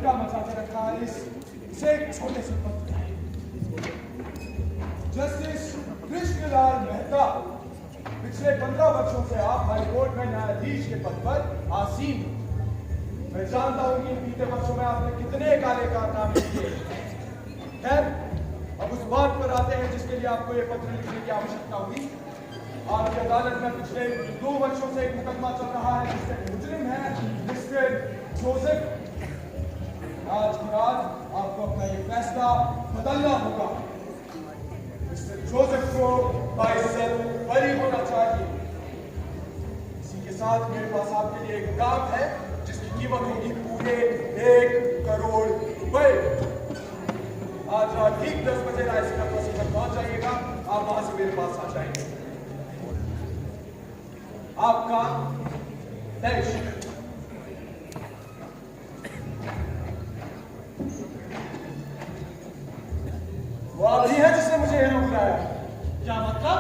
का मचा के रखा है इसे एक छोटे से पत्र। जस्टिस कृष्णलाल मेहता, पिछले 15 वर्षों से आप हाईकोर्ट में न्यायाधीश के पद पर आसीन। मैं जानता हूं कि बीते वर्षों में आपने कितने काले कारनामे किए। खैर, अब उस बात पर आते हैं जिसके लिए आपको यह पत्र लिखने की आवश्यकता हुई। आपकी अदालत में पिछले 2 वर्षों से एक मुकदमा चल रहा है जिससे मुजरिम है मिस्टर जोसेफ। आज की रात आपको अपना ये फैसला बदलना होगा। मिस्टर जोसेफ को बाइज्जत बरी होना चाहिए। इसी के साथ मेरे पास आपके लिए एक काम है जिसकी कीमत होगी पूरे 1 करोड़ रुपए। आज रात ठीक 10 बजे रायसीना क्रॉसिंग पर पहुंच जाइएगा। आप वहां से मेरे पास आ जाएंगे। आपका देश। वो आप ही है जिसने मुझे यहाँ बुलाया। क्या मतलब?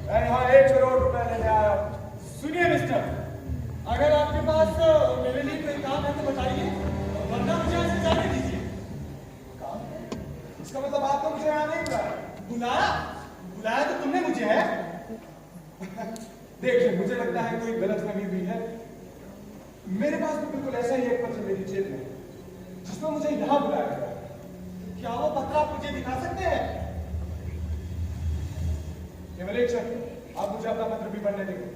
मैं यहाँ 1 करोड़ रुपए लेने आया। सुनिए मिस्टर, अगर आपके पास मेरे लिए कोई काम है तो बताइए, वरना मुझे ऐसे जाने दीजिए। काम? इसका मतलब आपने मुझे यहाँ नहीं बुलाया? बुलाया? बुलाया तो तुमने मुझे है। देखिए, मुझे लगता है कोई गलतफहमी हुई है। मेरे पास तो बिल्कुल ऐसा ही एक पत्र मेरी जेब में जिसमें मुझे यहाँ बुलाया गया। क्या वो पत्र आप मुझे दिखा सकते हैं? केवलेश्वर, आप मुझे अपना पत्र भी पढ़ने देंगे?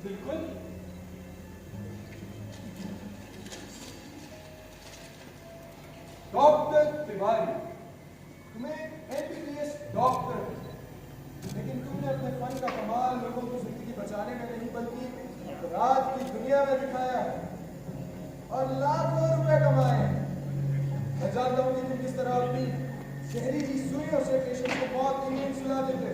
बिल्कुल। डॉक्टर तिवारी, तुम्हें MBBS डॉक्टर, लेकिन तुमने अपने फन का कमाल लोगों की जिंदगी बचाने में नहीं बल्कि रात की दुनिया में दिखाया और लाखों रुपए कमाए। मैं जानता हूं कि तुम किस तरह अपनी जहरीली सुइयों से पेशेंट को मौत की नींद सुला देते।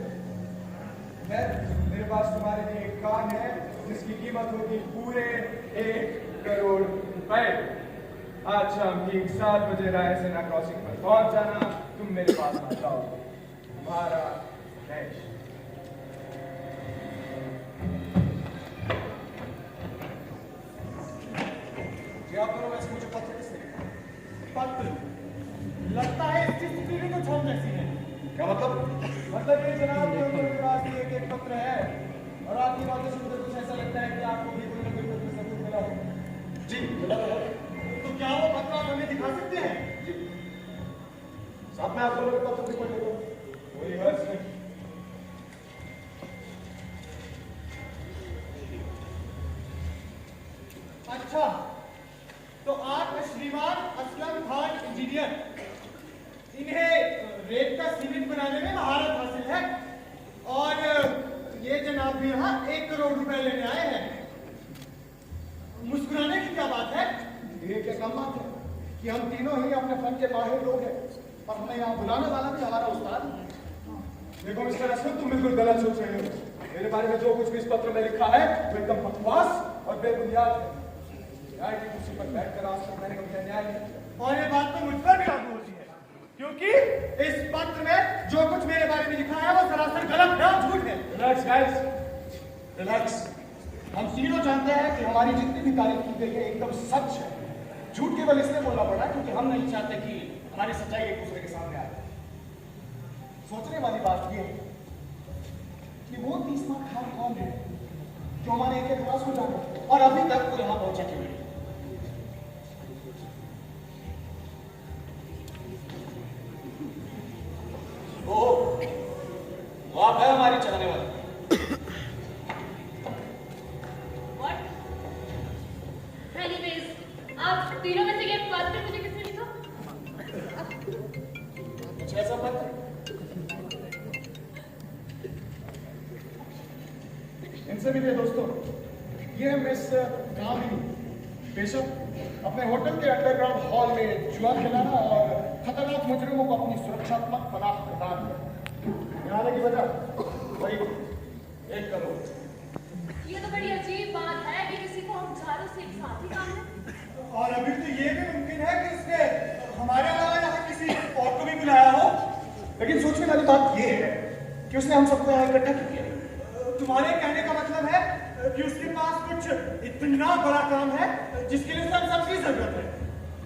खैर, मेरे पास तुम्हारे लिए एक काम है जिसकी कीमत होगी पूरे 1 करोड़ रुपए। आज शाम ठीक 7 बजे रायसीना क्रॉसिंग पर पहुंच जाना। तुम मेरे पास आ जाओ। तुम्हारा देश। जी, आप दोनों वैसे मुझे पत्र किसने लिखा? पत्र? लगता है इसकी स्थिति भी कुछ हम जैसी है। क्या मतलब? मतलब ये जनाब कि उनके पास भी एक पत्र है और आपकी बातों से मुझे कुछ ऐसा लगता है कि आपको भी कोई ना कोई पत्र सबूत मिला हो। जी, मिला तो है। तो क्या वो पत्र आप हमें दिखा सकते हैं? जी, साथ में आप दोनों के पत्र भी पढ़ लेता हूँ। कोई हर्ज नहीं। अच्छा, तो आप श्रीमान असलम खान इंजीनियर, इन्हें रेत का सीमेंट बनाने में महारत हासिल है और ये जनाब भी यहाँ 1 करोड़ रुपए लेने आए हैं। मुस्कुराने की क्या बात है? ये क्या कम बात है कि हम तीनों ही अपने फन के माहिर लोग हैं और हमें यहाँ बुलाने वाला भी हमारा उस्ताद है। देखो मिस्टर असलम, तुम बिल्कुल गलत सोच रहे हो। मेरे बारे में जो कुछ भी इस पत्र में लिखा है वो एकदम बकवास और बेबुनियाद है। न्याय की कुर्सी पर बैठकर आज तक मैंने कभी अन्याय नहीं किया। और ये बात तो मुझ पर भी लागू होती है, क्योंकि इस पत्र में जो कुछ मेरे बारे में लिखा है वो सरासर गलत है और झूठ है। Relax guys, relax. हम तीनों जानते हैं कि हमारी जितनी भी तारीफ की गई है एकदम सच है। झूठ केवल इसलिए बोलना पड़ा क्योंकि हम नहीं चाहते कि हमारी सच्चाई एक दूसरे के सामने आए। सोचने वाली बात यह है कि वो 30 लाख खान कौन है जो हमारे एक इतिहास को जाने और अभी तक वो यहाँ पहुंचा क्यों नहीं? वो आप है हमारी चलाने वाली। Anyways, आप तीनों में से ये पत्र मुझे किसने लिखा? कुछ ऐसा पत्र इनसे मिलिए दोस्तों। ये है मिस कामिनी। बेशक अपने होटल के अंडरग्राउंड हॉल में जुआ खिलाना और खतरनाक मुजरिमों को अपनी सुरक्षात्मक पनाह प्रदान करना। यहाँ आने की वजह वही 1 करोड़। ये तो बड़ी अजीब बात है कि किसी को हम चारों से एक साथ ही काम है। और अभी तो ये भी मुमकिन है कि उसने हमारे अलावा यहाँ किसी और को भी बुलाया हो। लेकिन सोचने वाली बात ये है कि उसने हम सबको यहाँ इकट्ठा क्यों किया? तुम्हारे कहने का मतलब है कि उसके पास कुछ इतना बड़ा काम है जिसके लिए उसे हम सबकी जरूरत है।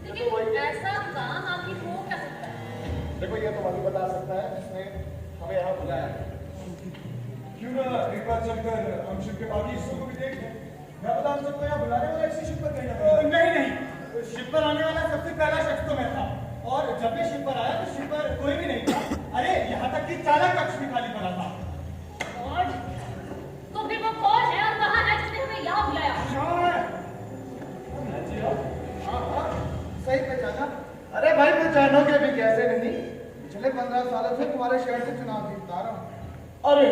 लेकिन ऐसा काम आखिर हो क्या सकता है? देखो ये तो वही बता सकता है जिसने हमें यहाँ बुलाया। क्यों ना एक बार चलकर हम शिप के बाकी हिस्सों को भी देख लें। क्या पता हम सबको यहाँ बुलाने वाला इसी शिप पर कहीं ना कहीं। नहीं, शिप पर आने वाला सबसे पहला शख्स तो मैं था, और जब मैं शिप पर आया तो शिप पर कोई भी नहीं था। अरे यहाँ तक कि चालक कक्ष भी खाली पड़ा था। और तो फिर वो कौन है और कहाँ है जिसने हमें यहाँ बुलाया? हाँ, सही पहचाना। अरे भाई पहचानोगे भी कैसे नहीं? पिछले 15 सालों से तुम्हारे शहर से चुनाव जीतता रहा हूँ। अरे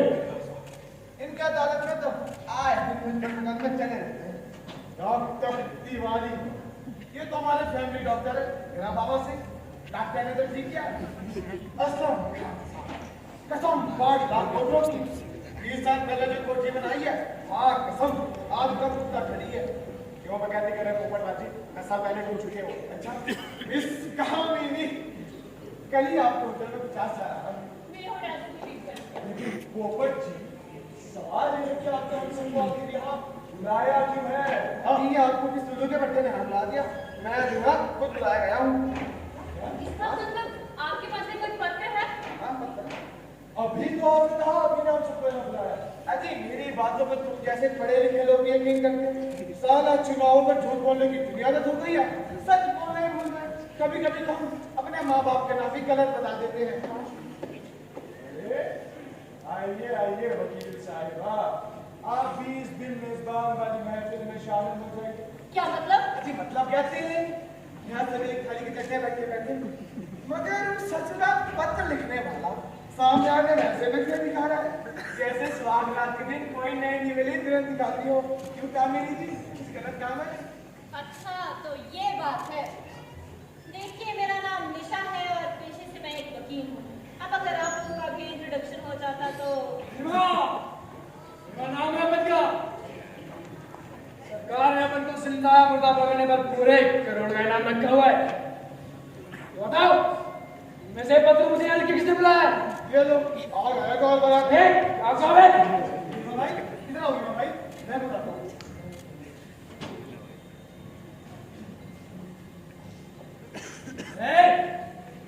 इनके अदालत में तो आए दिन में चले रहते हैं। डॉक्टर तिवारी, ये तो हमारे फैमिली डॉक्टर है। मेरा बाबा सिंह डॉक्टर ने तो ठीक किया। असम कसम 5 लाख वोटों की 20 साल पहले जो कोठी बनाई है, हाँ कसम आज तक उसका खड़ी है। क्यों बकैती कर रहे पोपटबाजी? 10 साल पहले टूट चुके हो। अच्छा इस कहानी में कल ही आपको होटल में 50 साल आ रहा हूँ। मेरे होटल से ठीक है। लेकिन पोपट जी, सवाल ये है कि आपने हम सबको आखिर यहाँ बुलाया क्यों है? ये आपको किस सुलू के बट्टे ने हमला दिया? मैं जो है खुद बुलाया गया हूँ। इसका मतलब आपके पास में कोई पत्र है? हाँ मतलब अभी तो आपने कहा अभी ने हम सबको यहाँ बुलाया। अजी मेरी बातों पर तुम जैसे पढ़े लिखे लोग यकीन करते हैं। साला चुनावों पर झूठ बोलने की दुनिया तो हो गई है। सच बोल रहे कभी कभी तो हम अपने माँ बाप के नाम भी गलत बता देते हैं। आइए आइए वकील साहिबा, आप भी इस दिन मेजबान वाली महफिल में शामिल हो जाइए। क्या मतलब? जी मतलब कहते हैं यहाँ सभी एक थाली के चट्टे बैठे बैठे, मगर सच का पत्र लिखने वाला सामने आगे वैसे बच्चे दिखा रहा है जैसे सुहाग रात के दिन कोई नई निवेली तुरंत दिखाती हो। क्यों काम मेरी जी कुछ गलत काम है? अच्छा तो ये बात है। देखिए मेरा नाम निशा है और पेशे से मैं एक वकील हूँ। अब अगर आप लोगों का भी इंट्रोडक्शन हो जाता तो। मेरा नाम है अहमद। सरकार ने अपन को जिंदा मुर्दा पकड़ने पर पूरे करोड़ का इनाम रखा हुआ है। तो बताओ मैं से पत्र मुझे यहाँ लिख के किसने बुलाया? ये लो आ गया कॉल बना के। आप कौन है? भाई किधर हो गया भाई? मैं बताता हूँ।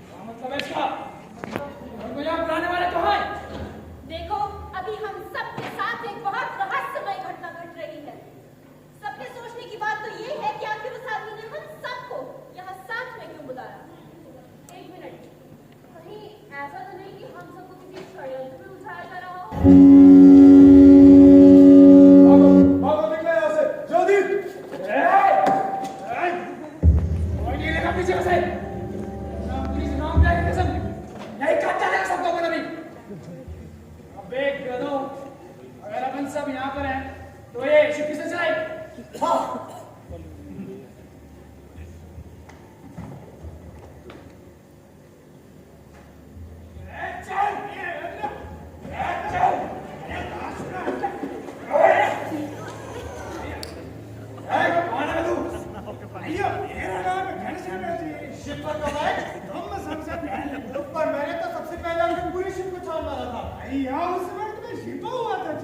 क्या मतलब है इसका? हमको यहाँ बुलाने वाले कहाँ हैं? देखो अभी हम सबके साथ एक बहुत रहस्यमय घटना घट रही है। सबके सोचने की बात तो ये है कि आखिर उस आदमी ने हम सबको यहाँ साथ में क्यों बुलाया? एक मिनट, कहीं ऐसा तो नहीं कि हम सबको किसी षड्यंत्र में उलझाया जा रहा हो? भागो भागो निकले यहाँ से जल्दी। और ये लेखा पीछे से पुलिस नाम क्या है? कसम यही काट चलेगा सबको बोला भी। अबे गधो, अगर अपन सब यहाँ पर हैं तो ये शिप किसने चलाई? हाँ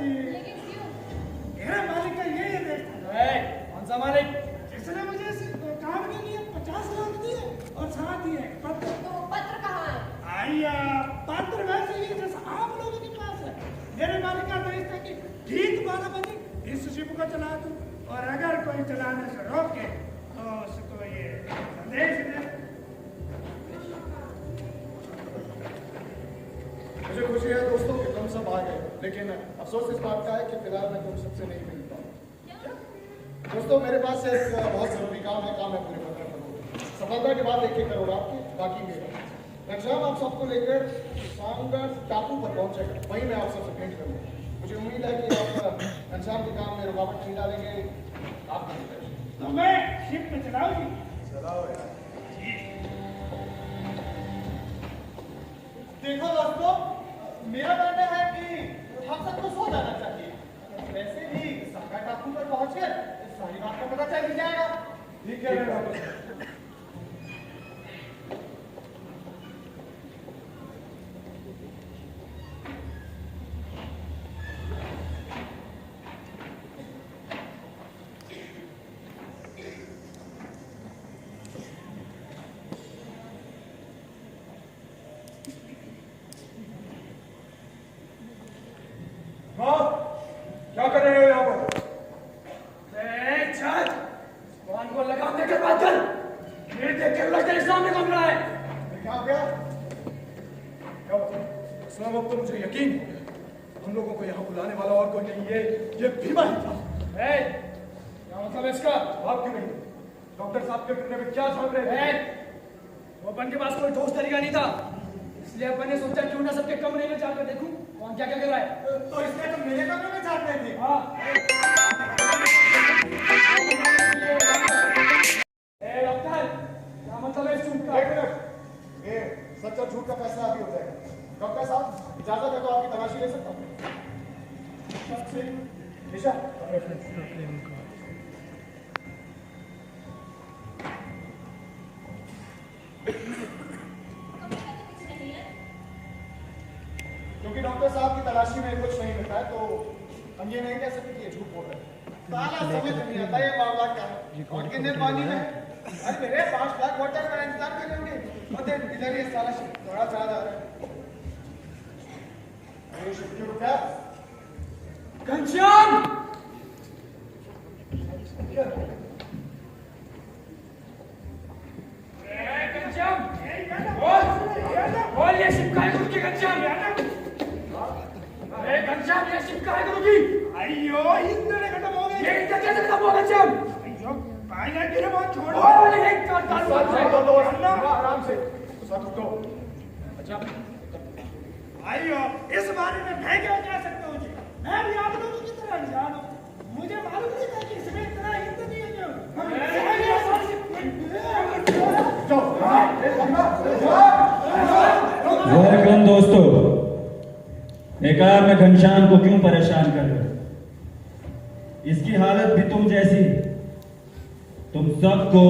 लेकिन क्यों? मेरा मालिक का ये देश था कौन सा मालिक? जिसने मुझे काम के लिए 50 लाख दिए और साथ ही एक पत्र। तो वो पत्र कहाँ है? आइया पत्र वैसे ही जैसा आप लोगों के पास है। मेरे मालिक का आदेश था कि ठीक 12 बजे इस शिप को चला दूं और अगर कोई चलाने से रोके तो उसको ये संदेश दे। मुझे खुशी है दोस्तों कि तुम सब आ गए, लेकिन अफसोस इस बात का है कि फिलहाल मैं तुम सबसे नहीं मिल पाऊँ। दोस्तों मेरे पास एक बहुत जरूरी काम है पूरे 15 करोड़। सफलता के बाद 1-1 करोड़ आपके, बाकी मेरा। घनश्याम आप सबको लेकर सांगर टापू पर पहुंचेगा, वहीं मैं आप सबसे भेंट करूंगा। मुझे उम्मीद है कि आप घनश्याम के काम में रुकावट नहीं डालेंगे। आप नहीं करेंगे तो मैं शिप में चलाऊंगी। चलाओ यार। देखो दोस्तों, मेरा मानना है कि हम सबको सो जाना चाहिए। वैसे भी सांगा टापू पर पहुंचकर इस सारी बात का पता चल ही जाएगा। ठीक है मेरा को लगाम देकर बात कर। मेरे देख के लड़के इस्लाम में घूम रहा है। क्या हो गया? क्या हुआ? इस्लाम, अब तो मुझे यकीन हो गया। हम लोगों को यहाँ बुलाने वाला और कोई नहीं, ये भीमा ही था। क्या मतलब है इसका? आप क्यों नहीं? डॉक्टर साहब के फिरने में क्या झांक रहे थे? वो अपन के पास कोई ठोस तरीका नहीं था, इसलिए अपन ने सोचा क्यों ना सबके कमरे में जाकर देखूं कौन क्या क्या कर रहा है। तो इसमें तो मेरे कमरे में झाँक रहे थे। हाँ। डॉक्टर, क्या मतलब है इस झूठ का? एक मिनट, ये सच और झूठ का फैसला अभी हो जाएगा। डॉक्टर साहब, इजाजत है तो आपकी तलाशी ले सकता हूँ? निशा, क्योंकि डॉक्टर साहब की तलाशी में कुछ नहीं मिलता है, तो हम ये नहीं कह सकते कि ये झूठ बोल रहे हैं। साला समझ नहीं आता ये मामला क्या है। और कितने पानी में? अरे मेरे 5 लाख वाटर का इंतजार कर लेंगे। और इधर ये साला थोड़ा चला जा रहा है। अरे शिफ्टी को क्या? घनश्याम! घनश्याम! बोल ये शिप का है गुरु की घनश्याम! अरे घनश्याम, ये शिप का है गुरु की! अयो इंद्र खत्म हो गई। ये इनका कैसे खत्म हुआ घनश्याम? अयो पानी गिरे बहुत छोड़ और एक काट आराम से सब उठो। अच्छा, अयो इस बारे में मैं क्या कह सकता हूँ जी? मैं भी आप लोगों की तरह अनजान हूँ। मुझे मालूम नहीं था कि इसमें इतना हिंद नहीं है जो वेलकम दोस्तों। बेकार में घनश्याम को क्यों परेशान कर रहे हो? इसकी हालत भी तुम जैसी। तुम सबको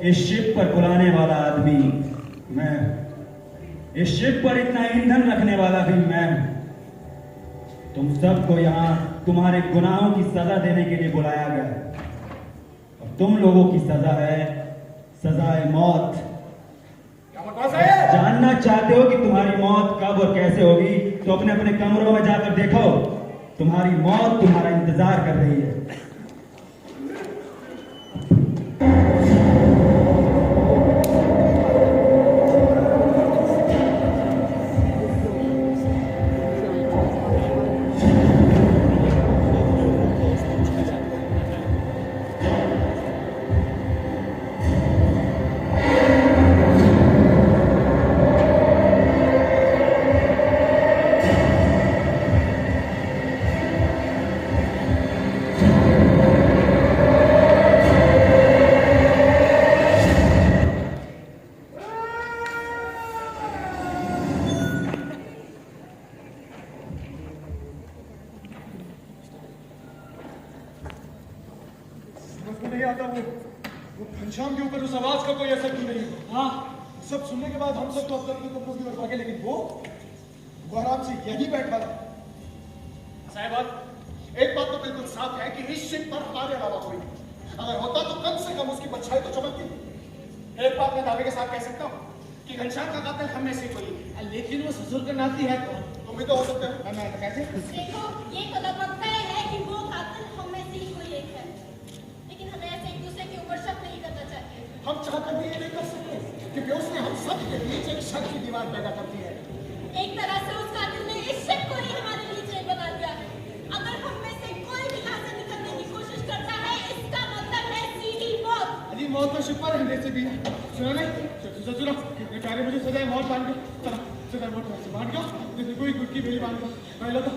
इस शिप पर बुलाने वाला आदमी मैं, इस शिप पर इतना ईंधन रखने वाला भी मैं हूं। तुम सबको यहाँ तुम्हारे गुनाहों की सजा देने के लिए बुलाया गया है। और तुम लोगों की सजा है सजाए मौत। जानना चाहते हो कि तुम्हारी मौत कब और कैसे होगी? तो अपने अपने कमरों में जाकर देखो, तुम्हारी मौत तुम्हारा इंतजार कर रही है। नहीं आता वो घनश्याम के ऊपर उस आवाज का कोई असर क्यों नहीं हुआ? हाँ, सब सुनने के बाद हम सब तो अपने कमरों की ओर भागे, लेकिन वो आराम से यहीं बैठा था। साहिबान, एक बात तो बिल्कुल साफ है कि इस शिप पर हमारे अलावा कोई नहीं। अगर होता तो कम से कम उसकी परछाई तो चमकती। एक बात मैं दावे के साथ कह सकता हूँ कि घनश्याम का कातिल हम में से कोई है। लेकिन वो ससुर का नाती है तो तुम भी तो हो सकते हो। मैं कैसे? देखो, ये तो लगभग तय है कि वो कातिल हम में से ही कोई एक है, लेकिन हमें ऐसे एक दूसरे के ऊपर शक नहीं करना चाहिए। हम चाहकर भी ये नहीं कर सकते क्योंकि उसने हम सब के बीच एक शक की दीवार पैदा कर दी है। एक तरह से उस कातिल ने इस शिप को ही हमारे बीच में बना दिया है। अगर हम में से कोई भी यहाँ से निकलने की कोशिश करता है, इसका मतलब है सीधी मौत। अली मौत का शिप पर रहने से भी सुनो नहीं, सुनो बेचारे मुझे सजाए मौत बांध दो। चलो सजाए मौत बांध दो, जैसे कोई गुटकी मेरी बांध दो। पहले तो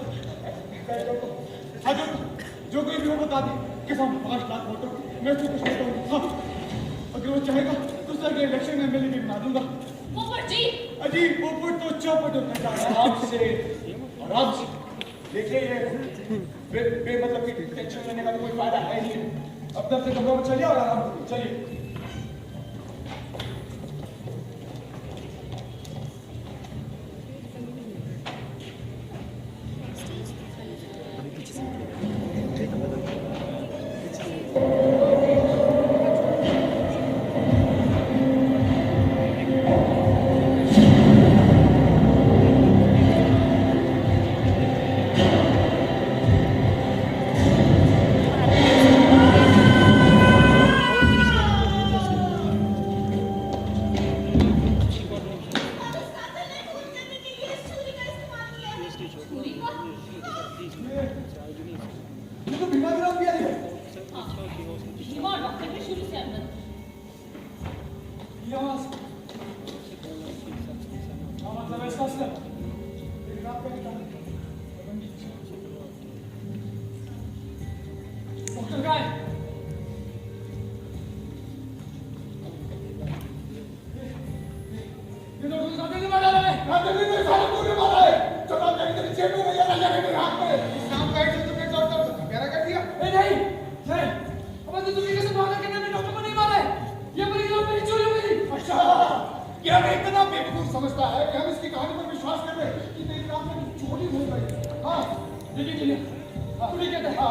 जो कोई भी हो बता दे कि हम 5 लाख वोटों मैं उसको कुछ नहीं कहूँगा। अगर वो चाहेगा तो सर के इलेक्शन में एमएलए भी बना दूंगा। पोपट जी, अजी पोपट तो चौपट होता है। आराम से देखिए, ये बेमतलब की टेंशन लेने का तो कोई फायदा है नहीं। अब तक से कमरों में चलिए और आराम से चलिए। मिस्टर असलम, लेकिन आप क्या निकाल डॉक्टर कहाँ है? ये डॉक्टर कातिल ने मारा है। कातिल ने साला तूने मारा है। चलो जाके तेरी जेब में नहीं है, जाके मेरे हाथ में। इस काम का एक से तुमने डॉक्टर मेरा कर दिया। नहीं नहीं, अब तो तुमने कैसे मारा कि मैंने डॉक्टर को नहीं मारा है? ये मरीज और मेरी चोरी हो गई। अच्छा, क्या मैं इतना बेवकूफ समझता है कि हम इसकी कहानी पर विश्वास कर रहे हैं कि तेरी काम में चोरी हो गई। हाँ, लेकिन तूने कहता है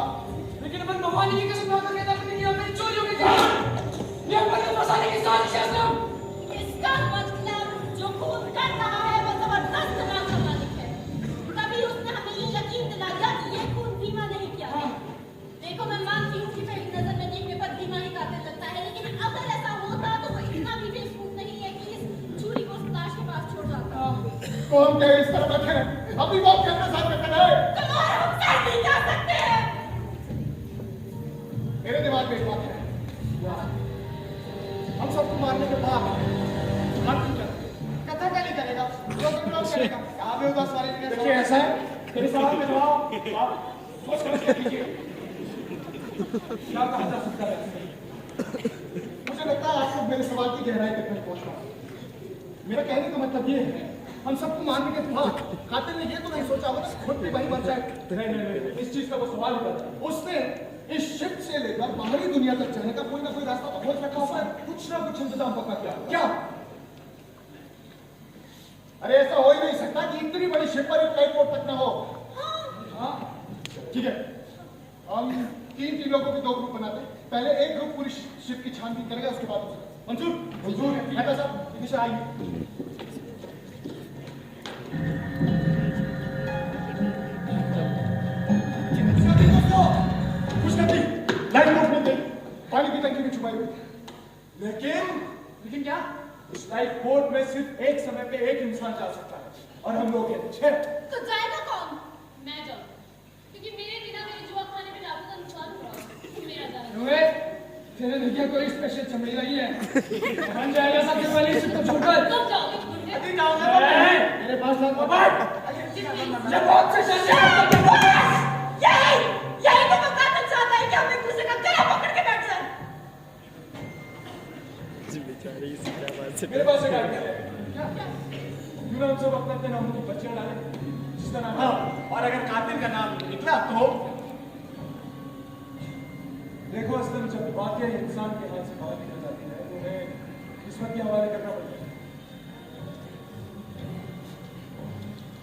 लेकिन अपन भगवान की कसम खाकर कहता है कि यहाँ मेरी चोरी हो गई। ये अपन फंसाने की साजिश है असलम। इसका मतलब जो खून कर रहा है वो जबरदस्त नाम का मालिक है। तभी उसने हमें ये यकीन दिलाया कि ये खून धीमा नहीं किया है। देखो मैं मानती हूँ कि पहली नजर में देखने पर धीमा ही कातिल लगता है, लेकिन अगर ऐसा होता तो वो इतना भी बेवकूफ नहीं है कि इस छुरी को उस लाश के पास छोड़ जाता। कौन क्या इस तरह बैठे हैं? अपनी बात के अपने साथ में करना है। तुम्हारे हम साथ नहीं जा सकते हैं। मेरे दिमाग में एक बात है, हम सबको मारने के बाद हम क्या करेंगे? कथा का नहीं करेगा, जो तुम लोग करेगा। यहाँ पे उदास वाले ने देखिए ऐसा है, तेरे सवाल में जवाब आप सोच कर दीजिए। क्या कहा जा सकता है? मुझे लगता है आप लोग मेरे सवाल की गहराई तक नहीं पहुंच पाए। मेरा कहने का मतलब ये है, हम सबको मारने के बाद कातिल ने ये तो नहीं सोचा होगा खुद भी वही बन जाए। नहीं, इस चीज का वो सवाल ही करता है। उसने इस शिप से लेकर बाहरी दुनिया तक जाने का कोई ना कोई रास्ता तो खोज रखा होगा। कुछ ना कुछ इंतजाम पक्का किया। क्या? अरे ऐसा हो ही नहीं सकता कि इतनी बड़ी शिप पर एक फ्लाइट पोर्ट तक ना हो। हाँ, ठीक है, हम तीन लोगों के 2 ग्रुप बनाते हैं। पहले एक ग्रुप पूरी शिप की छानबीन करेगा, उसके बाद मंजूर मंजूर मेहता साहब दिशा आइए। कुछ नहीं, लाइट बोट में गई, पानी की टंकी में छुपाई हुई। लेकिन क्या इस लाइफ बोट में सिर्फ एक समय पे एक इंसान जा सकता है और हम लोग हैं 6। तो जाएगा कौन? मैं जाऊँ, क्योंकि मेरे बिना मेरे जुआ खाने में रात का नुकसान हो रहा है। मेरा जाना। तेरे देखिए कोई स्पेशल चमड़ी रही है। बन जाएगा सबसे पहले इसे तो छोड़कर। कब जाओगे ढूंढने? अभी जाऊंगा मेरे पास ये बहुत से यही तो बताना चाहता है कि हम एक दूसरे का गला पकड़ के बैठ जाए। मेरे पास एक आइडिया है। क्या? क्यों ना हम सब अपने अपने नामों की बच्चियां डालें, जिसका नाम है, और अगर कातिल का नाम निकला तो देखो असलम, जब वाकई इंसान के हाथ से बाहर निकल जाती है तो उन्हें किस्मत के हवाले करना पड़ता है।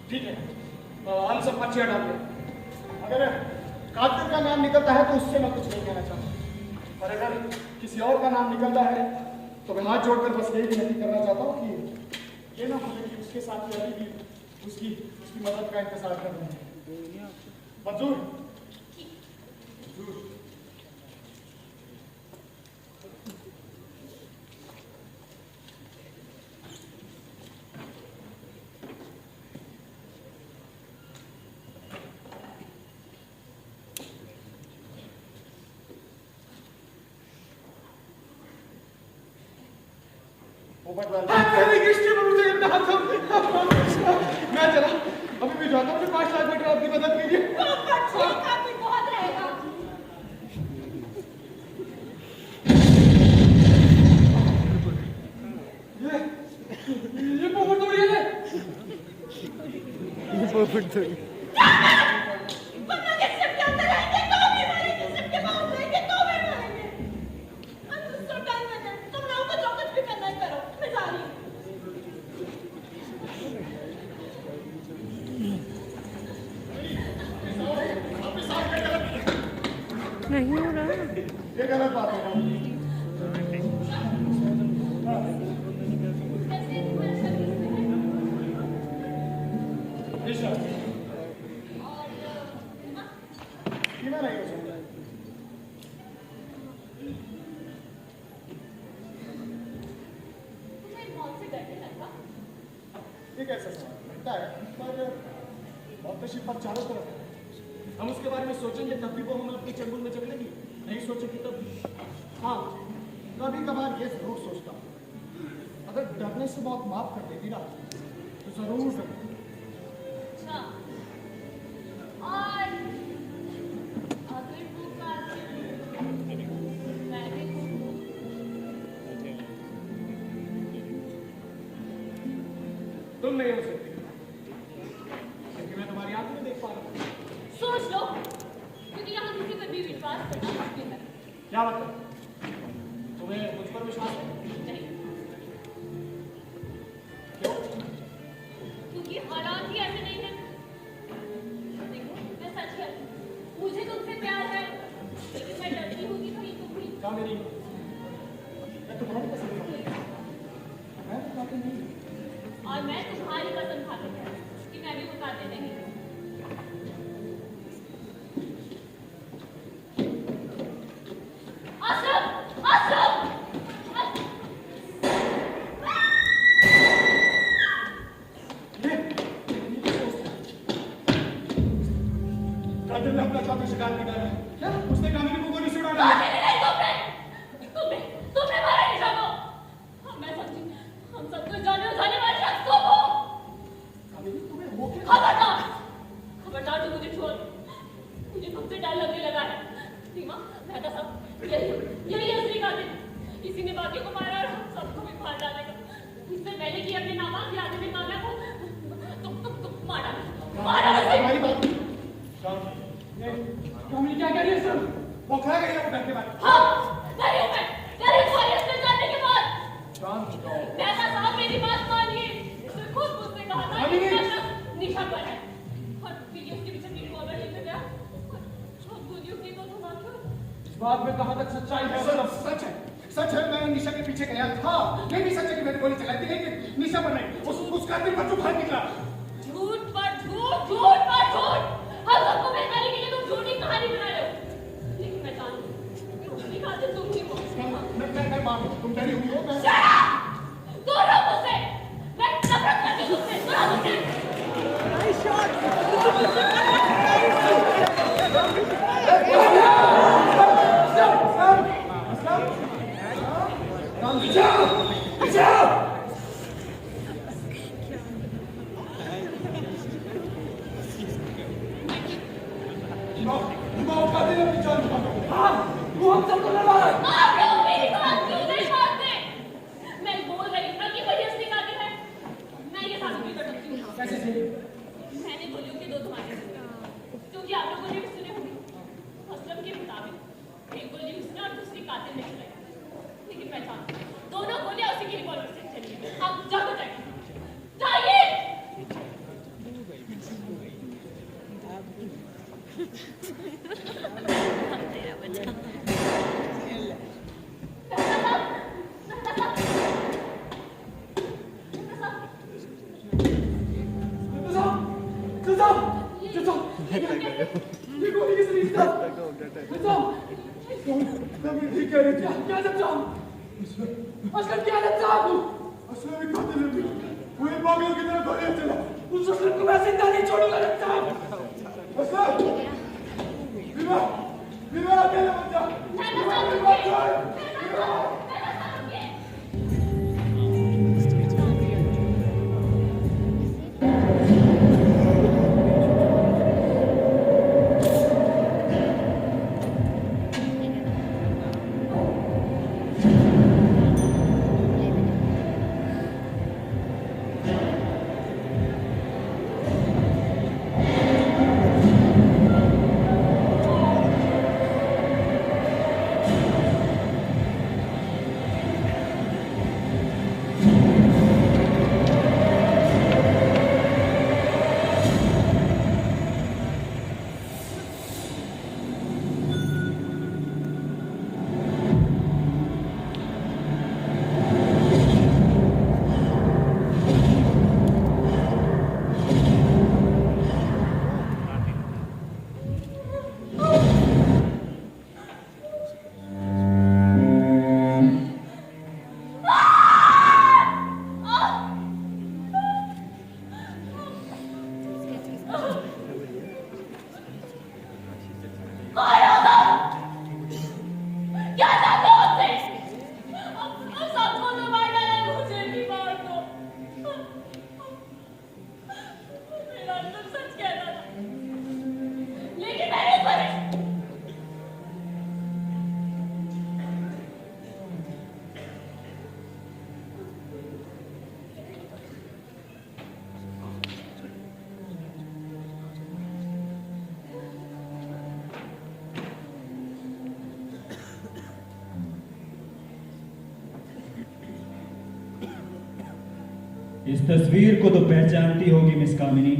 ठीक है, हम सब बच्चियां डाल दें। अगर कातिल का नाम निकलता है तो उससे मैं कुछ नहीं कहना चाहता, और अगर किसी और का नाम निकलता है तो मैं हाथ जोड़कर बस यही विनती करना चाहता हूँ कि ये ना बोले कि उसके साथ अभी भी उसकी मदद का इंतजार कर रहे हैं। मंजूर? मैं चला, अभी भी जाता हूँ, 5 लाख मीटर आपकी मदद कीजिए। बहुत रहेगा। ये पोपट तोड़िए ले। वरना के शिप के अंदर रहेंगे तो भी मरेंगे, शिप के बाहर रहेंगे तो भी मरेंगे। अंदर टाइम में तुम लोगों को जो कुछ भी करना है करो, मैं जा रही हूँ। नहीं हो रहा। ये गलत बात है। धीमा नहीं हो सकता। तुम्हें मौत से डरने लगा? ये कैसा सवाल लगता है, पर बहुत शिप पर चारों तरफ है। हम उसके बारे में सोचेंगे तब भी वो हम अपनी चंगुल में जग लेंगी, नहीं सोचेंगे तब भी। हाँ, कभी कभार ये जरूर सोचता हूँ, अगर डरने से मौत माफ कर देती ना जरूर जरूर। अच्छा, और अगर वो कातिल मैं भी हूँ, तुम नहीं हो सकती क्योंकि मैं तुम्हारी आंखों में देख पा रहा हूँ। सोच लो, क्योंकि यहाँ किसी पर भी विश्वास करना मुश्किल है। क्या मतलब? तुम्हें मुझ पर विश्वास है? नहीं, क्यों? क्योंकि हालात ही ऐसे नहीं है। देखो, मैं सच है, मुझे तुमसे प्यार है, लेकिन मैं डरती हूँ कि कहीं तुम भी क्या मेरी मैं तुम्हारी पसंद करूँगा। मैं तो कातिल नहीं हूँ। और मैं तुम्हारी कसम खाती हूँ कि मैं भी वो कातिल नहीं हूँ। अशरफ! अशरफ! कातिल ने अपना कातिल शिकार निकाला है। क्या? उसने कामिनी को गोली से उड़ा डाला। तुमने मारा निशा को। मैं समझी, हम सब कुछ जाने और जाने वाले शख्स तुम हो। कामिनी तुम्हें हो क्या? खबरदार, खबरदार, तुम मुझे छोड़। मुझे तुमसे डर लगने लगा है। सीमा, मेहता साहब, यही असली कातिल। इसी ने बाकी को मारा और हम सबको भी मार डालेगा। इससे पहले कि अपने नामांक याद में मांगा को तुम मारा हमारी बात कामिनी क्या कह रही है सर? वो खड़ा गई है वो डर के बाद। हाँ, डरी हूँ मैं, डरी हूँ तुम्हारी असलियत जानने के बाद। शांत हो जाओ। मेहता साहब, मेरी बात मानिए। उसने खुद मुझसे कहा था कि उसका शक निशा पर है। और फिर ये उसके पीछे तीर को अगर लेकर गया और गोलियों की तो तुम आखिर इस बात में कहाँ तक सच्चाई है? सच है, सच है। मैं निशा के पीछे गया था। ये भी सच है कि मैंने गोली चलाई थी, लेकिन निशा पर नहीं, उस कातिल पर बाहर निकला। झूठ पर झूठ, झूठ पर झूठ। हम सबको बहकाने के लिए तुम झूठी कहानी बना रहे हो। लेकिन मैं जानती हूँ, असली कातिल तुम ही हो। मैं मानू, तुम डरी हुई हो। मैं Shut up! दूर रहो मुझसे। मैं नफरत करती हूँ तुमसे। दूर रहो मुझसे। आप लोग मेरी बात क्यों नहीं मानते? मैं बोल रही था कि वही असली कातिल है। मैं ये साबित भी कर सकती हूँ। कैसे सही? मैंने गोलियों के 2 धमाके सुने, क्योंकि आप लोगों ने भी सुने होंगे। असलम के मुताबिक एक गोली उसने और दूसरी कातिल ने चलाई। लेकिन मैं जानती हूँ, दोनों गोलियां उसी की रिवॉल्वर से चली हैं। आप जागो जाइए, जाइए। ये गोली किस लिए था? ठीक कह रही थी। क्या असलम क्या असलम एक कातिल है। वो एक पागल की तरह गोलियां चला। उस असलम को मैं जिंदा नहीं छोड़ूंगा असलम। विवाह विवाह मेरा बच्चा। इस तस्वीर को तो पहचानती होगी मिस कामिनी।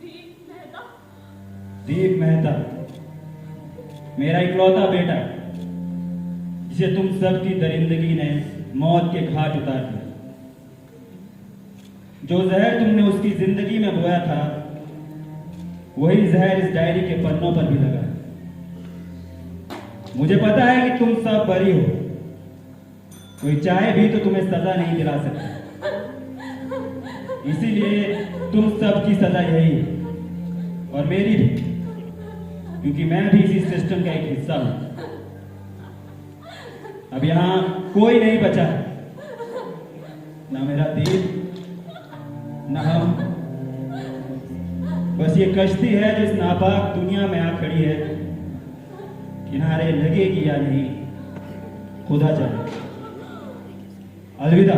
दीप मेहता। दीप मेहता, मेरा इकलौता बेटा, जिसे तुम सबकी दरिंदगी ने मौत के घाट उतार दिया। जो जहर तुमने उसकी जिंदगी में बोया था, वही जहर इस डायरी के पन्नों पर भी लगा है। मुझे पता है कि तुम सब बरी हो, कोई चाहे भी तो तुम्हें सजा नहीं दिला सकता, इसीलिए तुम सब की सजा यही है और मेरी भी, क्योंकि मैं भी इसी सिस्टम का एक हिस्सा हूं। अब यहां कोई नहीं बचा, ना मेरा दिल, ना हम। बस ये कश्ती है जो इस नापाक दुनिया में आ खड़ी है, किनारे लगेगी या नहीं खुदा जाने। अलविदा।